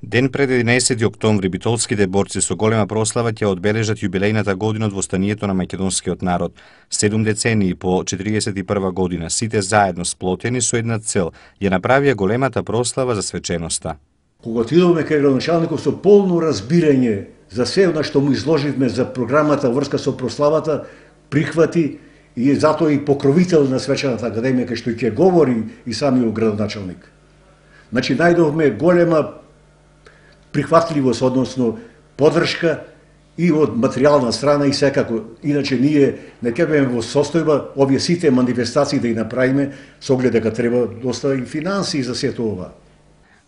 Ден пред 11 октомври битолските борци со голема прослава ќе одбележат јубилејната година од востанието на македонскиот народ. 7 децении по 41 година, сите заедно сплотени со една цел, ја направија големата прослава за свеченоста. Кога отидовме кај градоначалникот со полно разбирање за се на што му изложивме за програмата врска со прославата, прихвати и затоа и покровител на свечената академија кај што ќе говори и самиот градоначалник. Значи најдовме голема прихватливост, односно поддршка и од материјална страна и секако. Иначе ние не ќе беме во состојба овие сите манифестации да ги направиме со оглед дека треба доста и финансии за сето ова.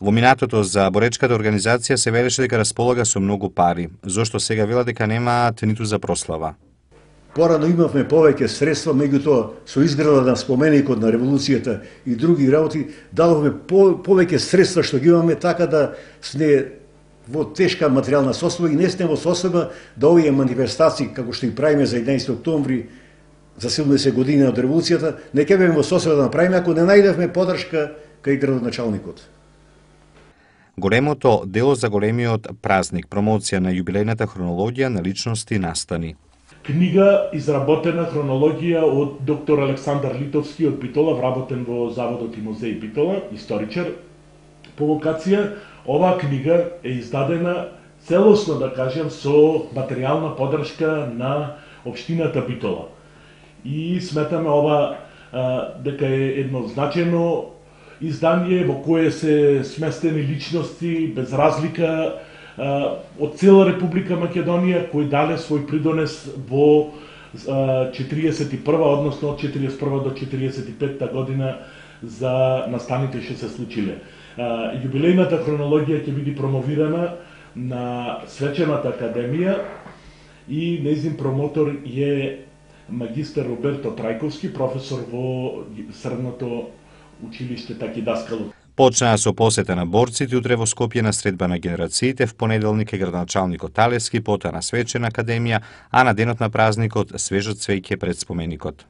Во минатото за боречката организација се велеше дека располага со многу пари. Зошто сега вела дека немаат ниту за прослава? Порано имавме повеќе средства, меѓутоа со изграда на споменикот на револуцијата и други работи дадовме повеќе средства што ги имаме така да сме во тешка материјална состојба и не сме во состојба да овие манифестации како што и правиме за 11 октомври за 70 години од револуцијата, не ќе беме во состојба да направиме ако не најдевме поддршка кај градоначалникот. Големото дело за големиот празник, промоција на јубилејната хронологија на личности и настани. Книга изработена хронологија од доктор Александар Литовски од Битола, вработен во Заводот и музеј Битола, историчар по вокација. Оваа книга е издадена целосно, да кажем, со материјална поддршка на општината Битола. И сметаме ова дека е едно значено издание во кое се сместени личности без разлика од цела Република Македонија кои дале свој придонес во 41-а, односно од 41 до 45 година за настаните што се случиле. Јубилејната хронологија ќе биде промовирана на Свечената академија и нејзин промотор е магистар Роберто Трајковски, професор во средното училиште Таки Даскалу. Почнаа со посета на борците утре во Скопје на средба на генерациите, в понеделник е градоначалникот Талевски, потоа на Свечена академија, а на денот на празникот свежо цвеќе пред споменикот.